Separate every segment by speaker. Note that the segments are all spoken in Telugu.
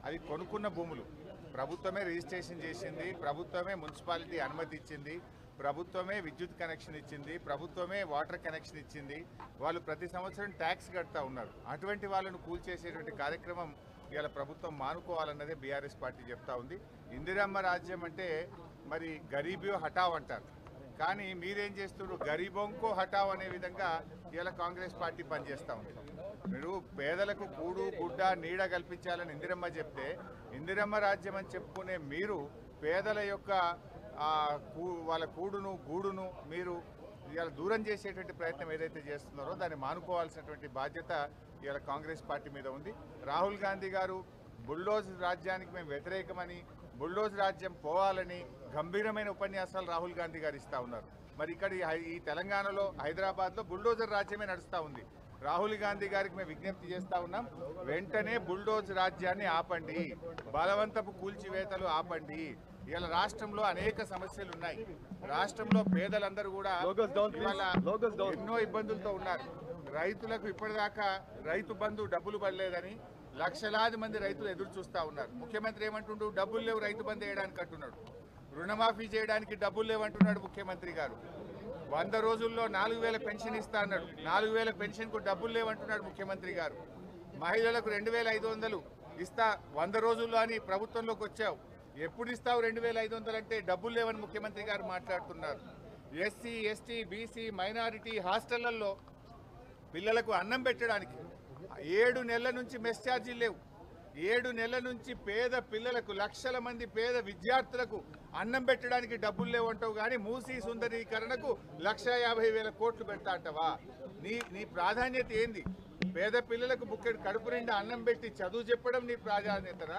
Speaker 1: అది కొనుక్కున్న భూములు. ప్రభుత్వమే రిజిస్ట్రేషన్ చేసింది, ప్రభుత్వమే మున్సిపాలిటీ అనుమతి ఇచ్చింది, ప్రభుత్వమే విద్యుత్ కనెక్షన్ ఇచ్చింది, ప్రభుత్వమే వాటర్ కనెక్షన్ ఇచ్చింది. వాళ్ళు ప్రతి సంవత్సరం ట్యాక్స్ కడతా ఉన్నారు. అటువంటి వాళ్ళను కూల్చేసేటువంటి కార్యక్రమం ఇవాళ ప్రభుత్వం మానుకోవాలన్నదే బీఆర్ఎస్ పార్టీ చెప్తా ఉంది. ఇందిరమ్మ రాజ్యం అంటే మరి గరీబీ హఠావ్ అంటారు, కానీ మీరేం చేస్తున్నారు? గరీబోంకో హఠావ్ అనే విధంగా ఇవాళ కాంగ్రెస్ పార్టీ పనిచేస్తూ ఉంది. మీరు పేదలకు కూడు గుడ్డ నీడ కల్పించాలని ఇందిరమ్మ చెప్తే, ఇందిరమ్మ రాజ్యం అని చెప్పుకునే మీరు పేదల యొక్క వాళ్ళ కూడును గూడును మీరు ఇవాళ దూరం చేసేటువంటి ప్రయత్నం ఏదైతే చేస్తున్నారో దాన్ని మానుకోవాల్సినటువంటి బాధ్యత ఇవాళ కాంగ్రెస్ పార్టీ మీద ఉంది. రాహుల్ గాంధీ గారు బుల్డోజ్ రాజ్యానికి మేము వ్యతిరేకమని, బుల్డోజ్ రాజ్యం పోవాలని గంభీరమైన ఉపన్యాసాలు రాహుల్ గాంధీ గారు ఇస్తూ ఉన్నారు. మరి ఇక్కడ ఈ తెలంగాణలో హైదరాబాద్లో బుల్డోజర్ రాజ్యమే నడుస్తూ ఉంది. రాహుల్ గాంధీ గారికి మేము విజ్ఞప్తి చేస్తూ ఉన్నాం, వెంటనే బుల్డోజ్ రాజ్యాన్ని ఆపండి, బలవంతపు కూల్చివేతలు ఆపండి. ఇలా రాష్ట్రంలో అనేక సమస్యలు ఉన్నాయి. రాష్ట్రంలో పేదలందరూ కూడా ఎన్నో ఇబ్బందులతో ఉన్నారు. రైతులకు ఇప్పటిదాకా రైతు బంధు డబ్బులు పడలేదని లక్షలాది మంది రైతులు ఎదురు చూస్తూ ఉన్నారు. ముఖ్యమంత్రి ఏమంటుండు? డబ్బులు లేవు రైతు బంధు వేయడానికి అంటున్నాడు. రుణమాఫీ చేయడానికి డబ్బులు లేవంటున్నాడు ముఖ్యమంత్రి గారు. 100 రోజుల్లో 4000 పెన్షన్ ఇస్తా అన్నాడు. 4000 పెన్షన్కు డబ్బులు లేవంటున్నాడు ముఖ్యమంత్రి గారు. మహిళలకు 2500 ఇస్తా 100 రోజుల్లో అని ప్రభుత్వంలోకి వచ్చావు. ఎప్పుడు ఇస్తావు 2500 అంటే డబ్బులు లేవని ముఖ్యమంత్రి గారు మాట్లాడుతున్నారు. ఎస్సీ ఎస్టీ బీసీ మైనారిటీ హాస్టళ్లలో పిల్లలకు అన్నం పెట్టడానికి 7 నెలల నుంచి మెస్ ఛార్జీలు లేవు. 7 నెలల నుంచి పేద పిల్లలకు, లక్షల మంది పేద విద్యార్థులకు అన్నం పెట్టడానికి డబ్బులు లేవంటావు, కానీ మూసీ సుందరీకరణకు 1,50,000 కోట్లు పెడతా అంటావా? నీ ప్రాధాన్యత ఏంది? పేద పిల్లలకు బుక్కెడు కడుపు నిండా అన్నం పెట్టి చదువు చెప్పడం నీ ప్రాధాన్యతనా?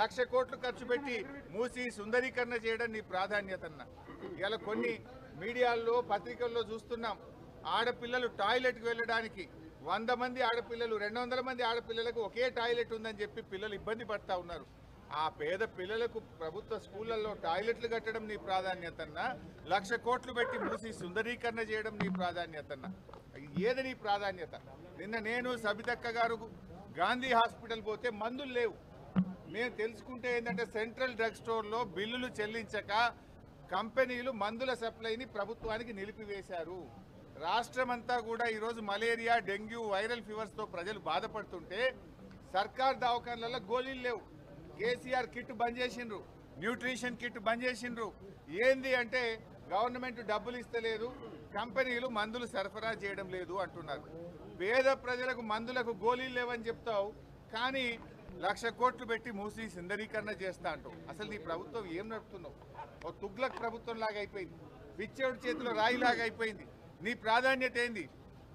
Speaker 1: 1,00,000 కోట్లు ఖర్చు పెట్టి మూసీ సుందరీకరణ చేయడం నీ ప్రాధాన్యతన్నా? ఇలా కొన్ని మీడియాల్లో పత్రికల్లో చూస్తున్నాం, ఆడపిల్లలు టాయిలెట్కి వెళ్ళడానికి 100 మంది ఆడపిల్లలు 200 మంది ఆడపిల్లలకు ఒకే టాయిలెట్ ఉందని చెప్పి పిల్లలు ఇబ్బంది పడతా ఉన్నారు. ఆ పేద పిల్లలకు ప్రభుత్వ స్కూళ్లలో టాయిలెట్లు కట్టడం నీ ప్రాధాన్యతన్నా? 1,00,000 కోట్లు పెట్టి మూసి సుందరీకరణ చేయడం నీ ప్రాధాన్యతన్నా? ఏది నీ ప్రాధాన్యత? నిన్న నేను సబితక్క గారు గాంధీ హాస్పిటల్ పోతే మందులు లేవు. మేము తెలుసుకుంటే ఏంటంటే సెంట్రల్ డ్రగ్ స్టోర్లో బిల్లులు చెల్లించక కంపెనీలు మందుల సప్లైని ప్రభుత్వానికి నిలిపివేశారు. రాష్ట్రమంతా కూడా ఈరోజు మలేరియా, డెంగ్యూ, వైరల్ ఫీవర్స్తో ప్రజలు బాధపడుతుంటే సర్కార్ దవాఖానాలలో గోళీలు లేవు. కేసీఆర్ కిట్ బంద్ చేసిండ్రు, న్యూట్రిషన్ కిట్ బంద్ చేసిండ్రు. ఏంది అంటే గవర్నమెంట్ డబ్బులు ఇస్తలేదు, కంపెనీలు మందులు సరఫరా చేయడం లేదు అంటున్నారు. పేద ప్రజలకు మందులకు గోళీలు లేవని చెప్తావు, కానీ 1,00,000 కోట్లు పెట్టి మూసి సుందరీకరణ చేస్తా అంటావు. అసలు నీ ప్రభుత్వం ఏం నడుపుతున్నావు? ఒక తుగ్లక్ ప్రభుత్వం లాగా అయిపోయింది, పిచ్చేవుడి చేతిలో రాయిలాగా అయిపోయింది. నీ ప్రాధాన్యత ఏంది?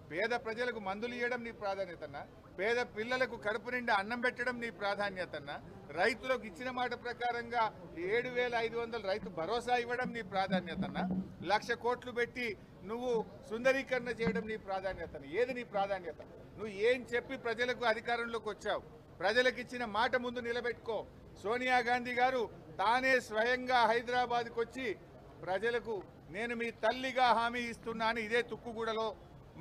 Speaker 1: పేద ప్రజలకు మందులు ఇవ్వడం నీ ప్రాధాన్యతన్నా? పేద పిల్లలకు కడుపు నిండా అన్నం పెట్టడం నీ ప్రాధాన్యతన్నా? రైతులకు ఇచ్చిన మాట ప్రకారంగా 7,500 రైతు భరోసా ఇవ్వడం నీ ప్రాధాన్యతన్నా? 1,00,000 కోట్లు పెట్టి నువ్వు సుందరీకరణ చేయడం నీ ప్రాధాన్యతన్నా? ఏది నీ ప్రాధాన్యత? నువ్వు ఏం చెప్పి ప్రజలకు అధికారంలోకి వచ్చావు? ప్రజలకు ఇచ్చిన మాట ముందు నిలబెట్టుకో. సోనియా గాంధీ గారు తానే స్వయంగా హైదరాబాద్కి వచ్చి ప్రజలకు నేను మీ తల్లిగా హామీ ఇస్తున్నా అని ఇదే తుక్కుగూడలో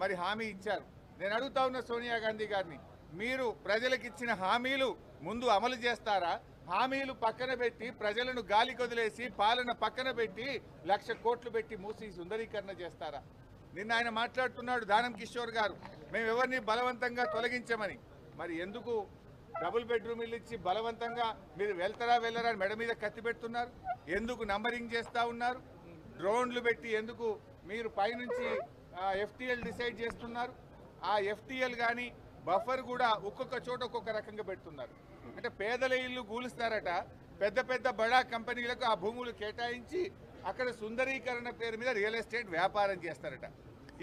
Speaker 1: మరి హామీ ఇచ్చారు. నేను అడుగుతా ఉన్న సోనియా గాంధీ గారిని, మీరు ప్రజలకు ఇచ్చిన హామీలు ముందు అమలు చేస్తారా? హామీలు పక్కన పెట్టి ప్రజలను గాలి కొదిలేసి పాలన పక్కన పెట్టి 1,00,000 కోట్లు పెట్టి మూసి సుందరీకరణ చేస్తారా? నిన్న ఆయన మాట్లాడుతున్నాడు, దానం కిషోర్ గారు, మేము ఎవరిని బలవంతంగా తొలగించమని. మరి ఎందుకు డబుల్ బెడ్రూమ్ ఇల్లు ఇచ్చి బలవంతంగా మీరు వెళ్తారా వెళ్ళరా మెడ మీద కత్తి పెడుతున్నారు? ఎందుకు నంబరింగ్ చేస్తూ ఉన్నారు? డ్రోన్లు పెట్టి ఎందుకు మీరు పైనుంచి FTL డిసైడ్ చేస్తున్నారు? ఆ FTL కానీ బఫర్ కూడా ఒక్కొక్క చోట ఒక్కొక్క రకంగా పెడుతున్నారు. అంటే పేదల ఇల్లు కూలుస్తారట, పెద్ద పెద్ద బడా కంపెనీలకు ఆ భూములు కేటాయించి అక్కడ సుందరీకరణ పేరు మీద రియల్ ఎస్టేట్ వ్యాపారం చేస్తారట.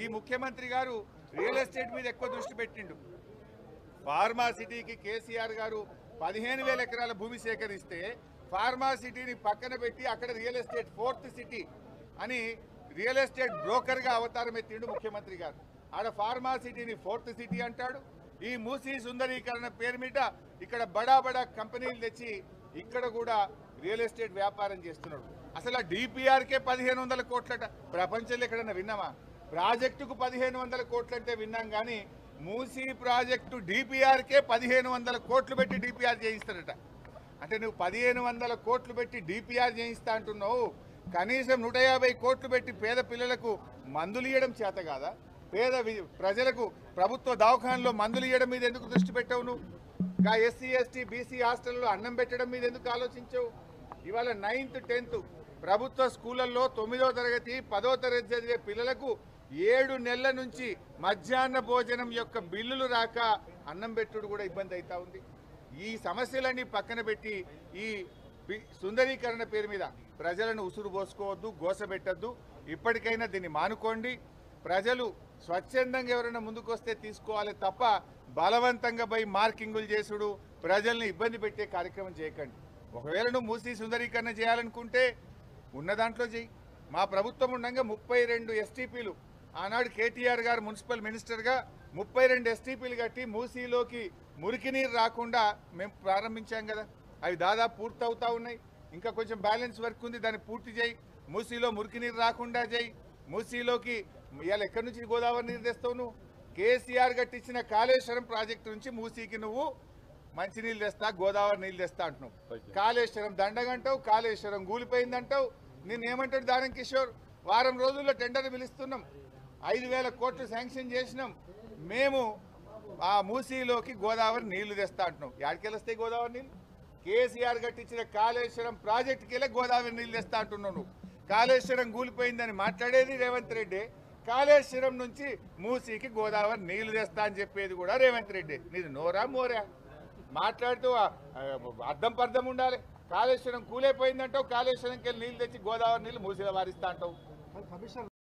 Speaker 1: ఈ ముఖ్యమంత్రి గారు రియల్ ఎస్టేట్ మీద ఎక్కువ దృష్టి పెట్టిండు. ఫార్మా సిటీకి కేసీఆర్ గారు 15,000 ఎకరాల భూమి సేకరిస్తే ఫార్మా సిటీని పక్కన పెట్టి అక్కడ రియల్ ఎస్టేట్ 4th సిటీ అని రియల్ ఎస్టేట్ బ్రోకర్గా అవతారం ఎత్తిండు ముఖ్యమంత్రి గారు. ఆడ ఫార్మా సిటీని 4th సిటీ అంటాడు. ఈ మూసీ సుందరీకరణ పేరు మీద ఇక్కడ బడా బడా కంపెనీలు తెచ్చి ఇక్కడ కూడా రియల్ ఎస్టేట్ వ్యాపారం చేస్తున్నాడు. అసలు ఆ DPRకే 1,500 కోట్లట. ప్రపంచంలో ఎక్కడన్నా విన్నామా? ప్రాజెక్టుకు 1,500 కోట్లంటే విన్నాం, కానీ మూసీ ప్రాజెక్టు DPRకే 1,500 కోట్లు పెట్టి DPR చేయిస్తారట. అంటే నువ్వు 1500 కోట్లు పెట్టి డిపిఆర్ చేయిస్తా అంటున్నావు, కనీసం 150 కోట్లు పెట్టి పేద పిల్లలకు మందులు ఇవ్వడం చేత కాదా? పేద ప్రజలకు ప్రభుత్వ దవాఖానలో మందులు ఇవ్వడం మీద ఎందుకు దృష్టి పెట్టావు నువ్వు? ఇంకా ఎస్సీ ఎస్టీ బీసీ హాస్టల్లో అన్నం పెట్టడం మీద ఎందుకు ఆలోచించవు? ఇవాళ 9th 10th ప్రభుత్వ స్కూళ్ళల్లో 9వ తరగతి 10వ తరగతి చదివే పిల్లలకు 7 నెలల నుంచి మధ్యాహ్న భోజనం యొక్క బిల్లులు రాక అన్నం పెట్టుడు కూడా ఇబ్బంది అవుతా ఉంది. ఈ సమస్యలన్నీ పక్కన పెట్టి ఈ సుందరీకరణ పేరు మీద ప్రజలను ఉసురు పోసుకోవద్దు, గోసబెట్టద్దు. ఇప్పటికైనా దీన్ని మానుకోండి. ప్రజలు స్వచ్ఛందంగా ఎవరైనా ముందుకొస్తే తీసుకోవాలి తప్ప బలవంతంగా పోయి మార్కింగులు చేసుడు, ప్రజల్ని ఇబ్బంది పెట్టే కార్యక్రమం చేయకండి. ఒకవేళ నువ్వు మూసి సుందరీకరణ చేయాలనుకుంటే ఉన్న దాంట్లో చేయి. మా ప్రభుత్వం ఉండగా 32 ఎస్టీపీలు ఆనాడు కేటీఆర్ గారు మున్సిపల్ మినిస్టర్గా 32 ఎస్టీపీలు కట్టి మూసీలోకి మురికి నీరు రాకుండా మేము ప్రారంభించాం కదా. అవి దాదాపు పూర్తవుతా ఉన్నాయి. ఇంకా కొంచెం బ్యాలెన్స్ వర్క్ ఉంది, దాన్ని పూర్తి చేయి. మూసీలో మురికి నీరు రాకుండా చేయి. మూసీలోకి ఇవాళ ఎక్కడి నుంచి గోదావరి నీరు తెస్తావు నువ్వు? కేసీఆర్ కట్టించిన కాళేశ్వరం ప్రాజెక్టు నుంచి మూసీకి నువ్వు మంచినీళ్ళు తెస్తా, గోదావరి నీళ్ళు తెస్తా అంటున్నావు. కాళేశ్వరం దండగంటావు, కాళేశ్వరం కూలిపోయిందంటావు. నేనేమంటాడు దానం కిషోర్? వారం రోజుల్లో టెండర్ పిలుస్తున్నాం, 5,000 కోట్లు శాంక్షన్ చేసినాం. మేము ఆ మూసీలోకి గోదావరి నీళ్లు తెస్తా అంటున్నాం. ఎక్కడికి వస్తాయి గోదావరి నీళ్ళు? కేసీఆర్ కట్టించిన కాళేశ్వరం ప్రాజెక్టుకి వెళ్ళి గోదావరి నీళ్ళు తెస్తా అంటున్నావు నువ్వు. కాళేశ్వరం కూలిపోయిందని మాట్లాడేది రేవంత్ రెడ్డి, కాళేశ్వరం నుంచి మూసీకి గోదావరి నీళ్లు తెస్తా అని చెప్పేది కూడా రేవంత్ రెడ్డి. నీది నోరా మోరా? మాట్లాడుతూ అర్థం పర్థం ఉండాలి. కాళేశ్వరం కూలైపోయిందంటావు, కాళేశ్వరంకి వెళ్ళి నీళ్ళు తెచ్చి గోదావరి నీళ్ళు మూసీలో వారిస్తా అంటావు.